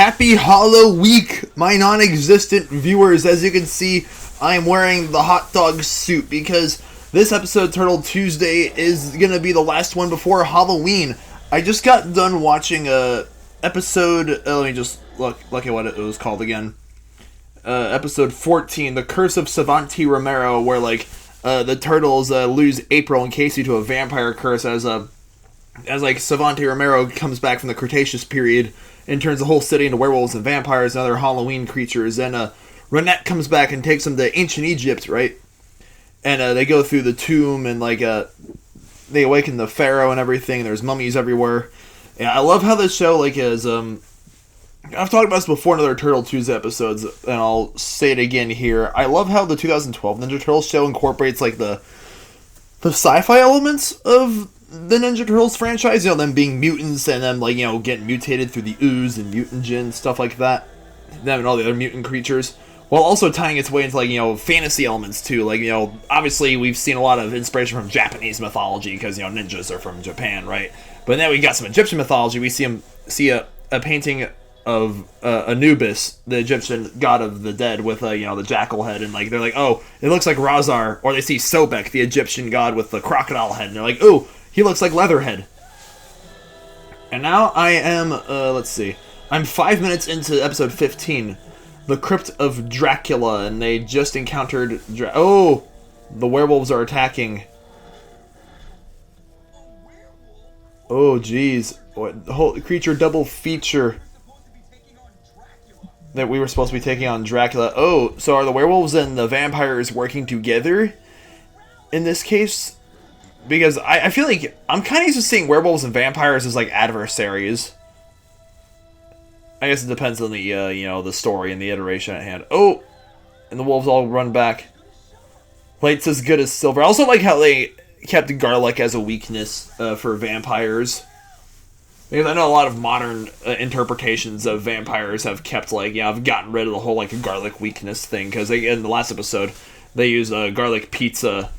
Happy Halloweek, my non-existent viewers. As you can see, I am wearing the hot dog suit because this episode, Turtle Tuesday, is going to be the last one before Halloween. I just got done watching a episode, let me just look at what it was called again. Episode 14, The Curse of Savanti Romero, where, the turtles lose April and Casey to a vampire curse as Savanti Romero comes back from the Cretaceous period and turns the whole city into werewolves and vampires and other Halloween creatures. And Renette comes back and takes them to ancient Egypt, right? And they go through the tomb and they awaken the pharaoh and everything. There's mummies everywhere. Yeah, I love how this show is I've talked about this before in other Turtle Tuesday episodes, and I'll say it again here. I love how the 2012 Ninja Turtles show incorporates the sci-fi elements of the Ninja Turtles franchise, them being mutants and them getting mutated through the ooze and mutagen, stuff like that, them and all the other mutant creatures, while also tying its way into fantasy elements too. Obviously we've seen a lot of inspiration from Japanese mythology because ninjas are from Japan, right? But then we got some Egyptian mythology. We see a painting of Anubis, the Egyptian god of the dead, with the jackal head, and they're like, oh, it looks like Razar. Or they see Sobek, the Egyptian god with the crocodile head, and they're like, oh, he looks like Leatherhead. And now I am, let's see, I'm 5 minutes into episode 15, The Crypt of Dracula, and they just encountered, the werewolves are attacking. Oh, jeez. The whole creature double feature that we were supposed to be taking on Dracula. Oh, so are the werewolves and the vampires working together in this case? Because I feel like I'm kind of used to seeing werewolves and vampires as adversaries. I guess it depends on the the story and the iteration at hand. Oh, and the wolves all run back. Light's as good as silver. I also like how they kept garlic as a weakness for vampires. Because I know a lot of modern interpretations of vampires have kept, I've gotten rid of the whole, garlic weakness thing. Because in the last episode, they use garlic pizza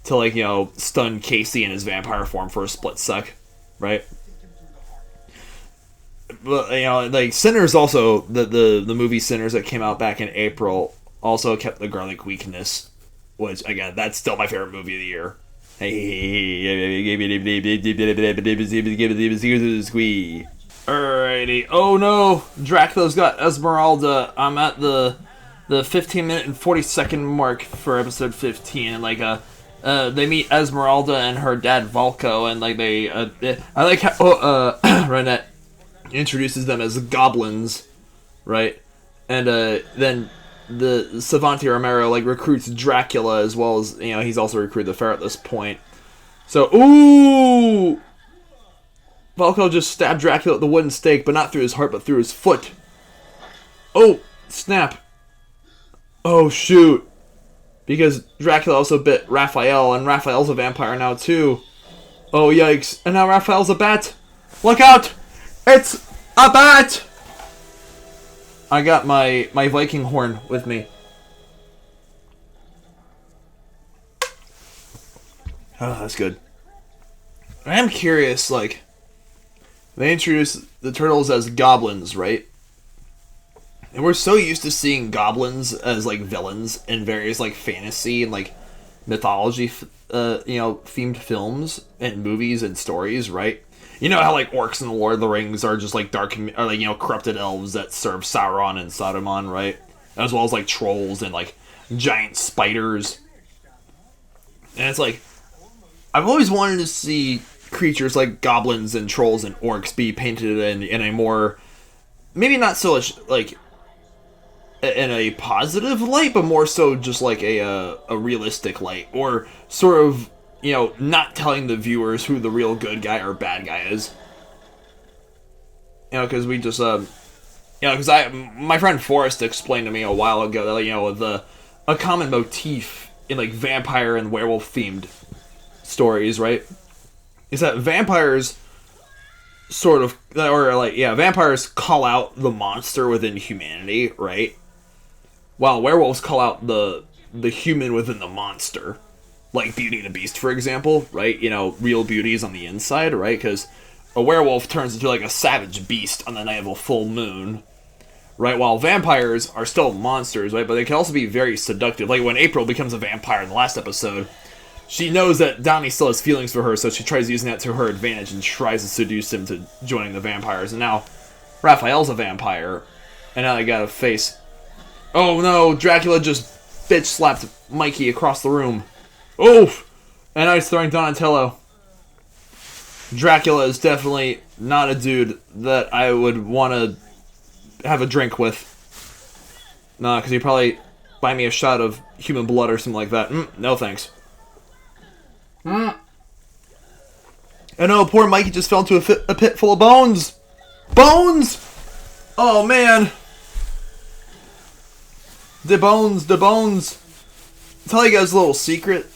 to, stun Casey in his vampire form for a split sec, right? But, Sinners also, the movie Sinners that came out back in April, also kept the garlic weakness. Which, again, that's still my favorite movie of the year. Alrighty. Oh no! Dracula's got Esmeralda. I'm at the 15-minute and 40-second mark for episode 15, and they meet Esmeralda and her dad Valko, and I like how Renette introduces them as goblins, right? And then the Savanti Romero recruits Dracula, as well as he's also recruited the Pharaoh at this point. So ooh, Valko just stabbed Dracula at the wooden stake, but not through his heart, but through his foot. Oh snap! Oh shoot! Because Dracula also bit Raphael, and Raphael's a vampire now too. Oh yikes! And now Raphael's a bat. Look out! It's a bat! I got my Viking horn with me. Oh, that's good. I am curious, they introduced the turtles as goblins, right? And we're so used to seeing goblins as, villains in various, fantasy and, mythology, themed films and movies and stories, right? You know how, orcs in the Lord of the Rings are just, dark, or, corrupted elves that serve Sauron and Saruman, right? As well as, trolls and, giant spiders. And it's, I've always wanted to see creatures like goblins and trolls and orcs be painted in a more, maybe not so much, in a positive light, but more so just, a realistic light. Or sort of, not telling the viewers who the real good guy or bad guy is. Because we just, because my friend Forrest explained to me a while ago that, a common motif in, vampire and werewolf themed stories, right, is that vampires sort of, vampires call out the monster within humanity, right? While werewolves call out the human within the monster. Like Beauty and the Beast, for example, right? Real beauty is on the inside, right? Because a werewolf turns into a savage beast on the night of a full moon, right? While vampires are still monsters, right? But they can also be very seductive. Like when April becomes a vampire in the last episode, she knows that Donnie still has feelings for her, so she tries using that to her advantage and tries to seduce him to joining the vampires. And now Raphael's a vampire, and now they gotta face... Oh no, Dracula just bitch slapped Mikey across the room. Oof! And now he's throwing Donatello. Dracula is definitely not a dude that I would want to have a drink with. Nah, because he'd probably buy me a shot of human blood or something like that. No thanks. And oh, poor Mikey just fell into a pit full of bones. Bones! Oh man. The bones. I'll tell you guys a little secret.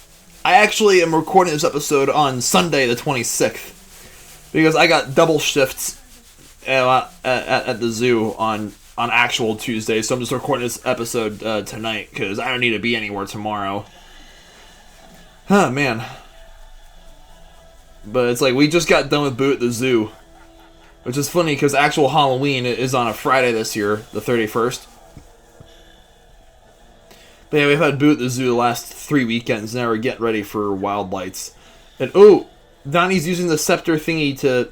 I actually am recording this episode on Sunday the 26th. Because I got double shifts at the zoo on actual Tuesday. So I'm just recording this episode tonight. Because I don't need to be anywhere tomorrow. Huh, man. But it's like, we just got done with Boo at the zoo. Which is funny, because actual Halloween is on a Friday this year, the 31st. But yeah, we've had Boo at the zoo the last 3 weekends, now we're getting ready for Wild Lights. And oh, Donnie's using the scepter thingy to...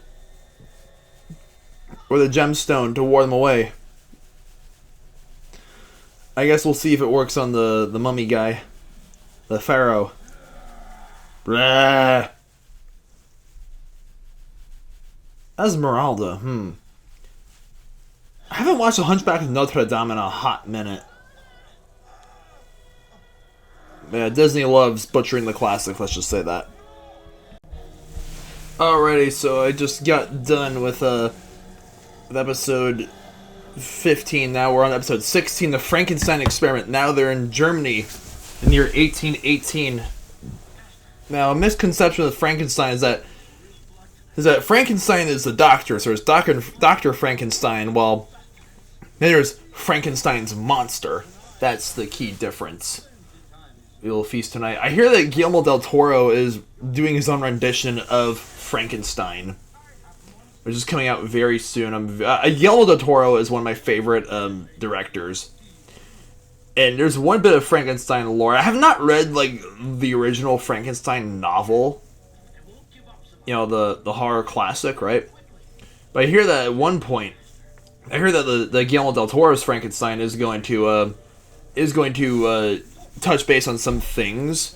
or the gemstone to ward them away. I guess we'll see if it works on the mummy guy. The pharaoh. Blah. Esmeralda, I haven't watched The Hunchback of Notre Dame in a hot minute. Yeah, Disney loves butchering the classic, let's just say that. Alrighty, so I just got done with episode 15. Now we're on episode 16, The Frankenstein Experiment. Now they're in Germany in the year 1818. Now, a misconception of Frankenstein is that Frankenstein is the doctor, so there's Dr. Frankenstein, while then there's Frankenstein's monster. That's the key difference. We'll feast tonight. I hear that Guillermo del Toro is doing his own rendition of Frankenstein, which is coming out very soon. Guillermo del Toro is one of my favorite directors. And there's one bit of Frankenstein lore. I have not read, like, the original Frankenstein novel. You know, the horror classic, right? But I hear that at one point, I hear that the Guillermo del Toro's Frankenstein is going to touch base on some things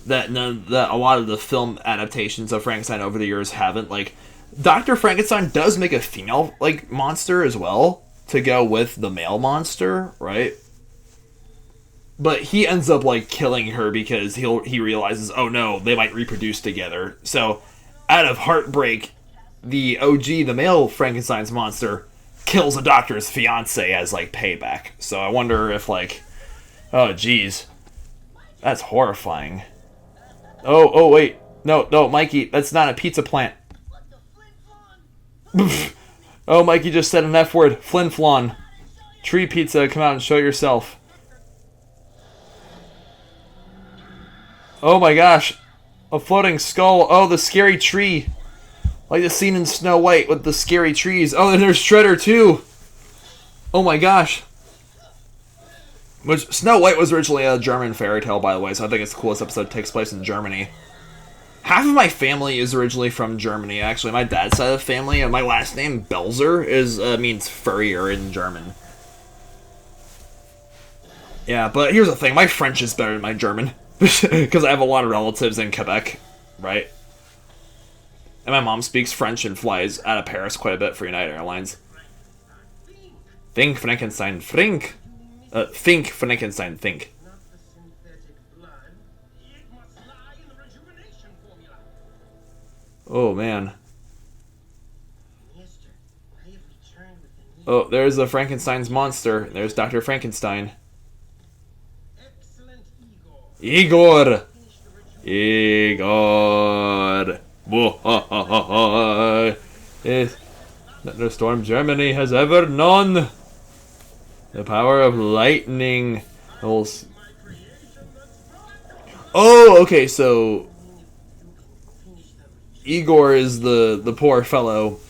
that a lot of the film adaptations of Frankenstein over the years haven't. Like, Dr. Frankenstein does make a female, like, monster as well to go with the male monster, right? But he ends up, like, killing her because he realizes, oh no, they might reproduce together. So, out of heartbreak, the OG, the male Frankenstein's monster, kills the doctor's fiance as, like, payback. So I wonder if, like, oh geez, that's horrifying. Oh wait, no, Mikey, that's not a pizza plant. Oh, Mikey just said an F word, flinflon. Tree pizza, come out and show yourself. Oh my gosh. A floating skull. Oh, the scary tree. Like the scene in Snow White with the scary trees. Oh, and there's Shredder too. Oh my gosh. Which, Snow White was originally a German fairy tale, by the way, so I think it's the coolest episode takes place in Germany. Half of my family is originally from Germany, actually. My dad's side of the family, and my last name, Belzer, means furrier in German. Yeah, but here's the thing, my French is better than my German. Because I have a lot of relatives in Quebec, right? And my mom speaks French and flies out of Paris quite a bit for United Airlines. Think, Frankenstein, think. Think, Frankenstein, think. Oh, man. Oh, there's the Frankenstein's monster. There's Dr. Frankenstein. Igor! The storm Germany has ever known. The power of lightning. Oh, okay, so Igor is the poor fellow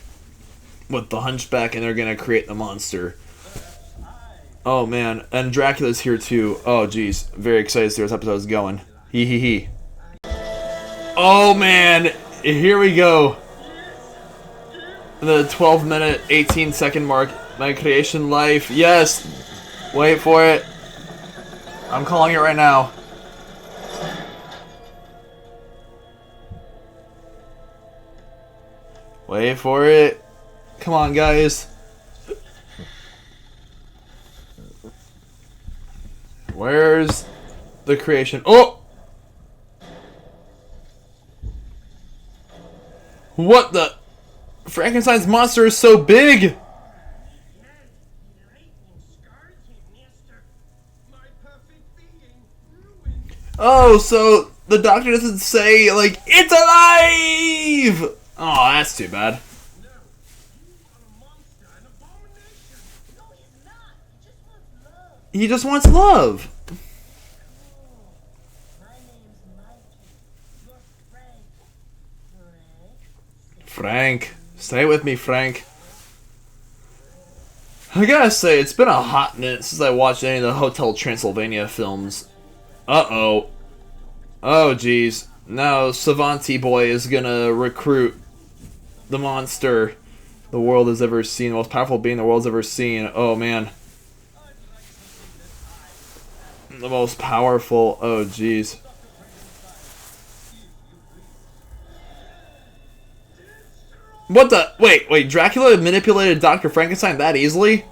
with the hunchback, and they're gonna create the monster. Oh man, and Dracula's here too. Oh geez, very excited to see where this episode is going. Hee hee hee. Oh man, here we go. The 12-minute, 18-second mark. My creation life. Yes! Wait for it. I'm calling it right now. Wait for it. Come on, guys. Where's the creation? Oh! What the? Frankenstein's monster is so big! Oh, so the doctor doesn't say, like, it's alive! Oh, that's too bad. He just wants love. Frank. Stay with me, Frank. I gotta say, it's been a hot minute since I watched any of the Hotel Transylvania films. Uh-oh. Oh, jeez. Now, Savanti Boy is gonna recruit the monster the world has ever seen. The most powerful being the world's ever seen. Oh, man. The most powerful. Oh, jeez. What the? Wait. Dracula manipulated Dr. Frankenstein that easily?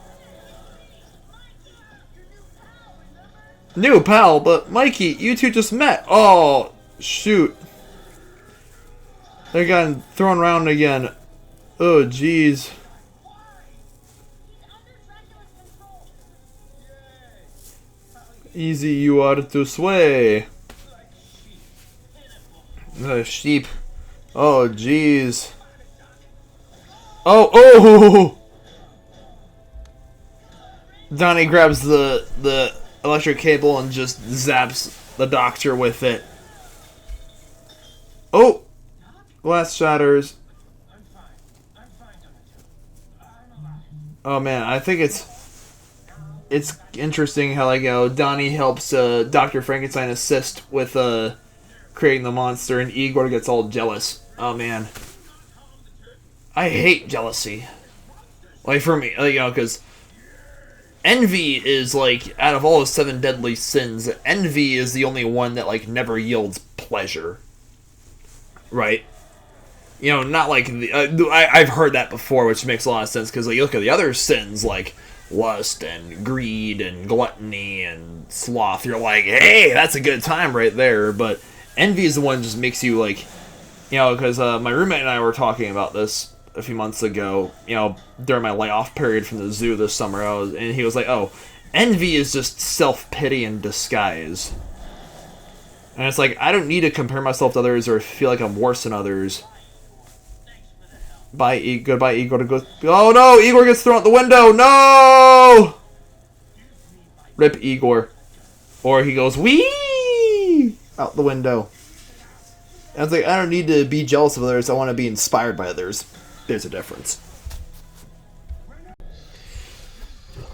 New pal, but Mikey, you two just met. Oh, shoot. They're getting thrown around again. Oh, jeez. Easy you are to sway. The sheep. Oh, jeez. Oh! Donnie grabs the electric cable and just zaps the doctor with it. Oh! Glass shatters. Oh man, I think it's interesting how, like, you know, Donnie helps Dr. Frankenstein assist with creating the monster, and Igor gets all jealous. Oh man. I hate jealousy. Like, for me, you know, because envy is, like, out of all the 7 deadly sins, envy is the only one that, like, never yields pleasure. Right? You know, not like, I've heard that before, which makes a lot of sense, because, like, you look at the other sins, like lust and greed and gluttony and sloth, you're like, hey, that's a good time right there, but envy is the one that just makes you, like, you know, because my roommate and I were talking about this a few months ago, you know, during my layoff period from the zoo this summer, and he was like, oh, envy is just self-pity in disguise. And it's like, I don't need to compare myself to others or feel like I'm worse than others. Goodbye, Igor. Oh no, Igor gets thrown out the window. No! Rip Igor. Or he goes, wee! Out the window. And it's like, I don't need to be jealous of others. I want to be inspired by others. There's a difference.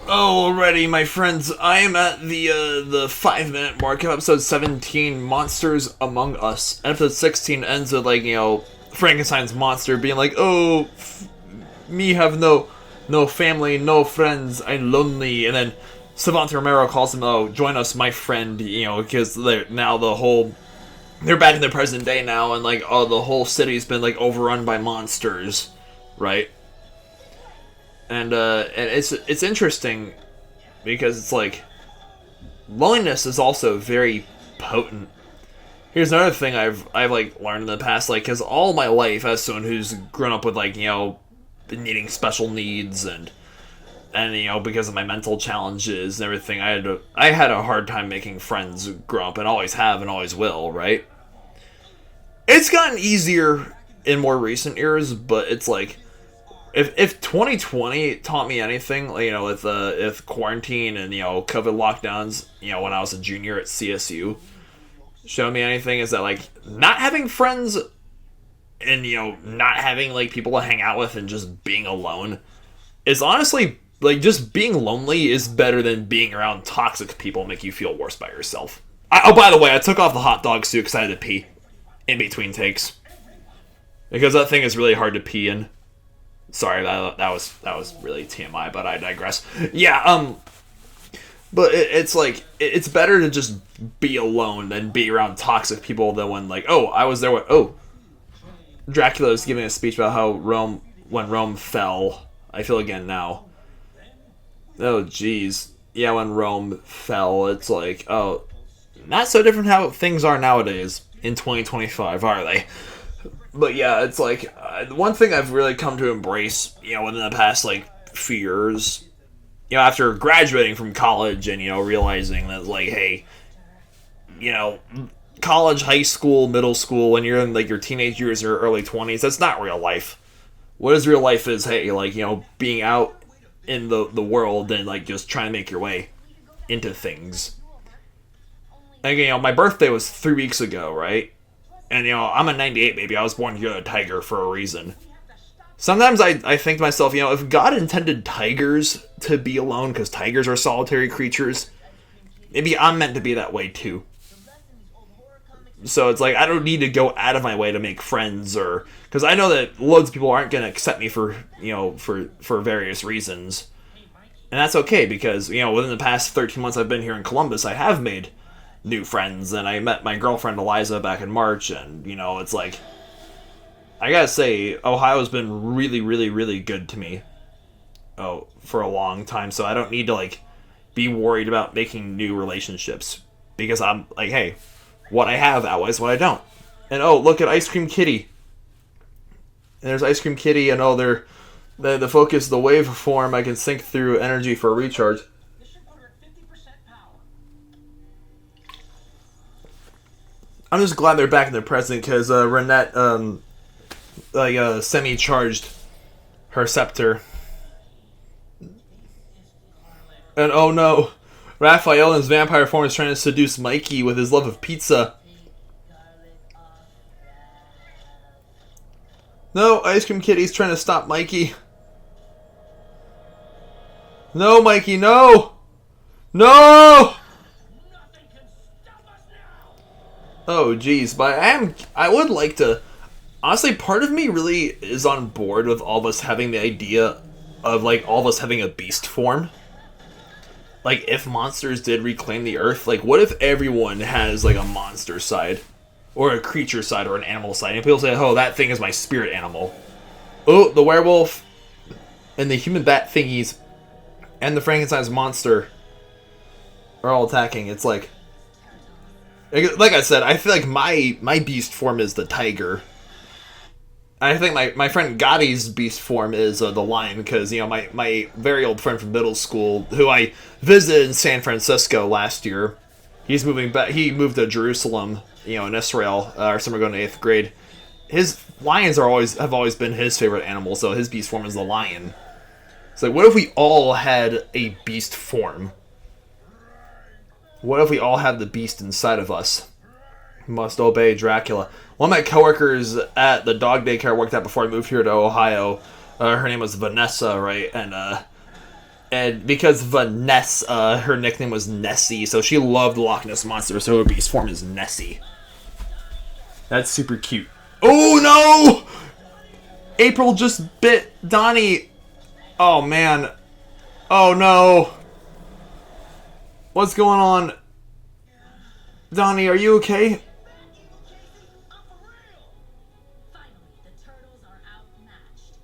Alrighty, my friends, I am at the 5-minute mark of episode 17, Monsters Among Us. And episode 16 ends with, like, you know, Frankenstein's monster being like, oh, me have no family, no friends, I'm lonely. And then Savante Romero calls him, oh, join us, my friend, you know, because they're back in the present day now, and, like, oh, the whole city's been, like, overrun by monsters, right? And it's interesting because it's like loneliness is also very potent. Here's another thing I've like learned in the past, like, because all my life as someone who's grown up with, like, you know, needing special needs and you know, because of my mental challenges and everything, I had a hard time making friends grow up, and always have and always will, right? It's gotten easier in more recent years, but it's like, if 2020 taught me anything, you know, with if quarantine and, you know, COVID lockdowns, you know, when I was a junior at CSU, showed me anything, is that, like, not having friends and, you know, not having, like, people to hang out with and just being alone is honestly Like, just being lonely is better than being around toxic people make you feel worse by yourself. Oh, by the way, I took off the hot dog suit because I had to pee in between takes. Because that thing is really hard to pee in. Sorry, that was really TMI, but I digress. Yeah, but it's like, it's better to just be alone than be around toxic people than when, like, oh, I was there with, oh, Dracula is giving a speech about how when Rome fell. I feel again now. Oh, jeez. Yeah, when Rome fell, it's like, oh, not so different how things are nowadays in 2025, are they? But yeah, it's like, one thing I've really come to embrace, within the past, like, few years, after graduating from college and, realizing that, like, hey, college, high school, middle school, when you're in, like, your teenage years or early 20s, that's not real life. What is real life is, hey, like, being out in the world and, like, just trying to make your way into things. Like, my birthday was 3 weeks ago, right? And, I'm a 98 baby. I was born to a tiger for a reason. Sometimes I think to myself, if God intended tigers to be alone because tigers are solitary creatures, maybe I'm meant to be that way too. So it's like, I don't need to go out of my way to make friends, or because I know that loads of people aren't going to accept me for various reasons. And that's okay, because within the past 13 months I've been here in Columbus, I have made new friends, and I met my girlfriend Eliza back in March, and it's like, I gotta say, Ohio's been really, really, really good to me for a long time, so I don't need to, like, be worried about making new relationships, because I'm like, hey, what I have outweighs what I don't. And look at Ice Cream Kitty. And there's Ice Cream Kitty, and the focus, the wave form, I can sync through energy for a recharge. I'm just glad they're back in their present, because Renette semi-charged her scepter. And oh no, Raphael in his vampire form is trying to seduce Mikey with his love of pizza. No, Ice Cream Kitty's trying to stop Mikey. No, Mikey, no! No! Oh, jeez, but I would like to... Honestly, part of me really is on board with all of us having the idea of, like, all of us having a beast form. Like, if monsters did reclaim the Earth, like, what if everyone has, like, a monster side? Or a creature side, or an animal side? And people say, oh, that thing is my spirit animal. Oh, the werewolf, and the human bat thingies, and the Frankenstein's monster are all attacking. It's like I said, I feel like my beast form is the tiger. I think my friend Gotti's beast form is the lion, because my very old friend from middle school, who I visited in San Francisco last year, he's moving back. He moved to Jerusalem, in Israel. Our summer going to 8th grade. His lions have always been his favorite animal, so his beast form is the lion. It's like, what if we all had a beast form? What if we all had the beast inside of us? Must obey Dracula. One of my coworkers at the dog daycare I worked at before I moved here to Ohio, her name was Vanessa, right? And because Vanessa, her nickname was Nessie, so she loved Loch Ness Monster, so her beast form is Nessie. That's super cute. Oh no! April just bit Donnie. Oh man. Oh no. What's going on? Donnie, are you okay?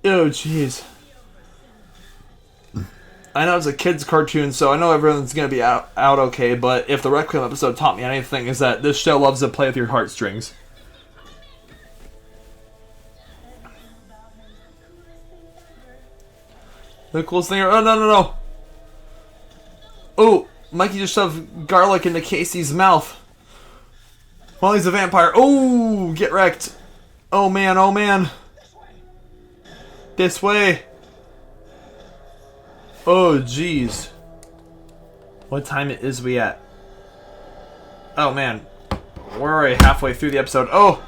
Oh, jeez. I know it's a kid's cartoon, so I know everyone's gonna be out okay, but if the Requiem episode taught me anything, is that this show loves to play with your heartstrings. The coolest thing... Oh, no. Oh, Mikey just shoved garlic into Casey's mouth. Well, he's a vampire. Oh, get wrecked. Oh, man. This way. Oh, jeez. What time is we at? Oh, man. We're already halfway through the episode. Oh,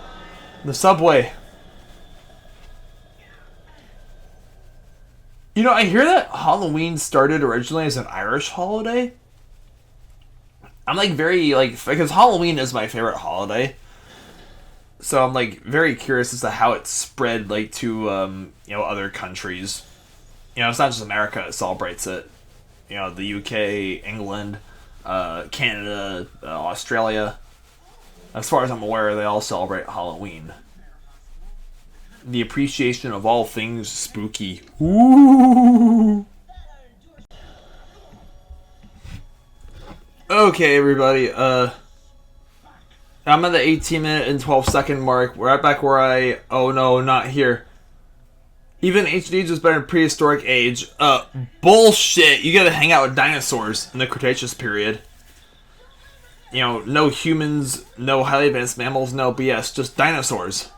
the subway. I hear that Halloween started originally as an Irish holiday. I'm like very because Halloween is my favorite holiday. So I'm like very curious as to how it spread to other countries. It's not just America that celebrates it. The UK, England, Canada, Australia. As far as I'm aware, they all celebrate Halloween. The appreciation of all things spooky. Ooh. Okay, everybody. I'm at the 18-minute and 12-second mark. We're right back where oh no, not here. Even ancient age was better than prehistoric age. Bullshit. You gotta hang out with dinosaurs in the Cretaceous period. No humans, no highly advanced mammals, no BS, just dinosaurs.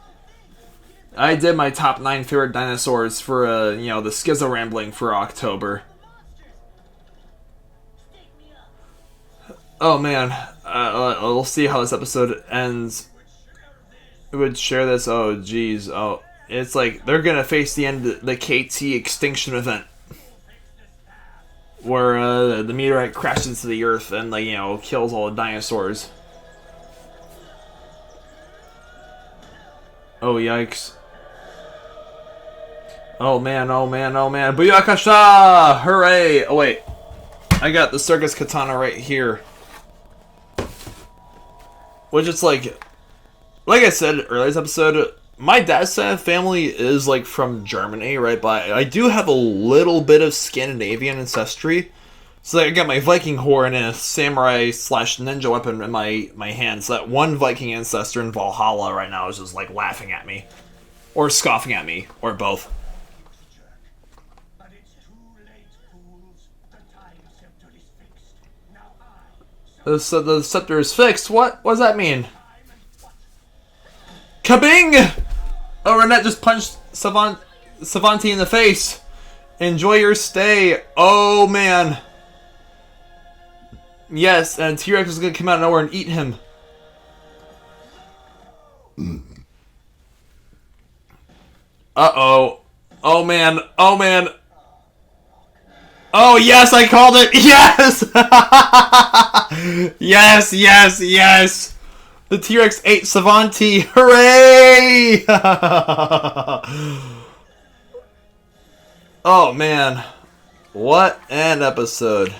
I did my top 9 favorite dinosaurs for, the Schizo Rambling for October. Oh man, we'll see how this episode ends. Who would share this? Oh jeez, oh. It's like they're gonna face the end of the KT extinction event. Where the meteorite crashes into the earth and kills all the dinosaurs. Oh yikes. Oh man, oh man, oh man. Booyakasha! Hooray! Oh wait. I got the circus katana right here. Which is like I said earlier this episode, my dad's side of the family is from Germany, right? But I do have a little bit of Scandinavian ancestry. So I got my Viking horn and a samurai / ninja weapon in my hand. So that one Viking ancestor in Valhalla right now is just laughing at me. Or scoffing at me. Or both. So the scepter is fixed. What does that mean? Kabing! Oh, Renette just punched Savanti in the face. Enjoy your stay. Oh, man. Yes, and T-Rex is going to come out of nowhere and eat him. Uh-oh. Oh, man. Oh, man. Oh, yes, I called it. Yes! Yes, yes, yes. The T-Rex ate Savanti. Hooray! Oh, man. What an episode.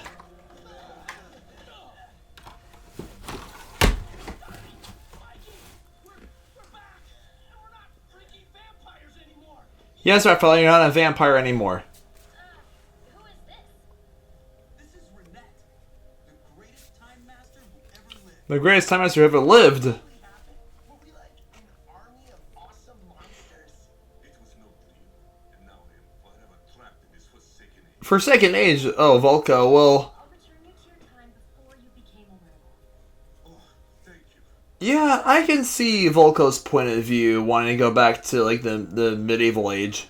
Yes, Raphael, you're not a vampire anymore. Who is this? This is Renette, the greatest time master who ever lived. The greatest time master who ever lived. Were we like an army of awesome monsters? It was no dream, and now I am forever trapped in this forsaken age. Forsaken age? Oh, Volko, well... I'll return you to your time before you became a werewolf. Oh, thank you. Yeah, I can see Volko's point of view, wanting to go back to, the medieval age.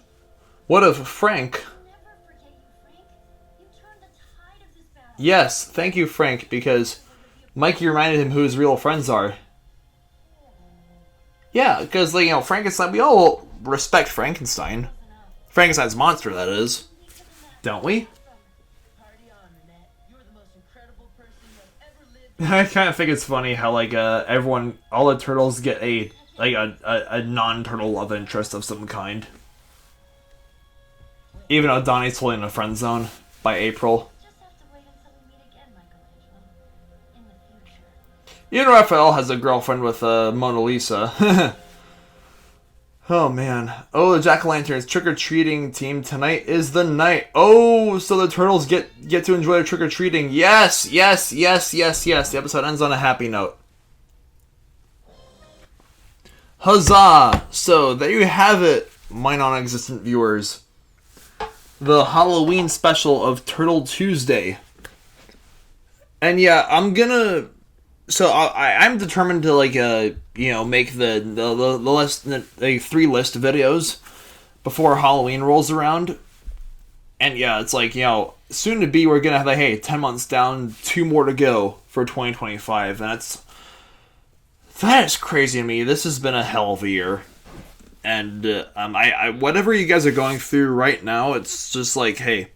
What of Frank? I'll never forget you, Frank. You turned the tide of this battle. Yes, thank you, Frank, because Mikey reminded him who his real friends are. Yeah, because, Frankenstein, we all respect Frankenstein. Frankenstein's monster, that is. Don't we? Party on, Renette. You're the most incredible person that ever lived. I kind of think it's funny how, everyone, all the turtles get a non-turtle love interest of some kind. Even though Donnie's totally in a friend zone by April. Just have to wait until we meet again, Michelangelo. In the future. Even Raphael has a girlfriend with Mona Lisa. Oh, man. Oh, the Jack-o'-lanterns trick-or-treating team. Tonight is the night. Oh, so the turtles get to enjoy their trick-or-treating. Yes, yes, yes, yes, yes. The episode ends on a happy note. Huzzah! So, there you have it, my non-existent viewers. The Halloween special of Turtle Tuesday. And yeah, I'm gonna... So I'm determined to make the list, the 3 list videos before Halloween rolls around. And yeah, it's soon to be we're gonna have 10 months down, 2 more to go for 2025, and that is crazy to me. This has been a hell of a year. And I whatever you guys are going through right now, it's just like, hey,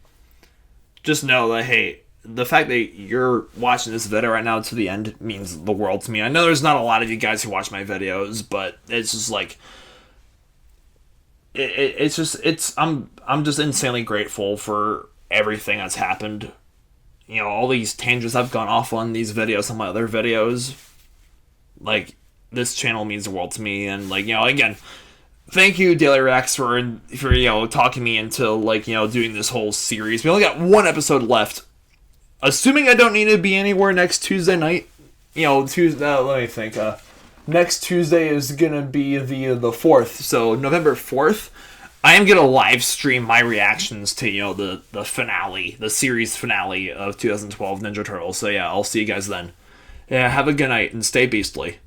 just know that, hey, the fact that you're watching this video right now to the end means the world to me. I know there's not a lot of you guys who watch my videos, but it's just like, I'm just insanely grateful for everything that's happened. You know, all these tangents I've gone off on these videos, on my other videos. Like, this channel means the world to me, and like, you know, again, thank you, Daily Rex, for you know, talking me into, like, you know, doing this whole series. We only got one episode left. Assuming I don't need to be anywhere next Tuesday night. You know, let me think. Next Tuesday is gonna be the 4th, so November 4th. I am gonna live stream my reactions to, you know, the finale, the series finale of 2012 Ninja Turtles. So yeah, I'll see you guys then. Yeah, have a good night and stay beastly.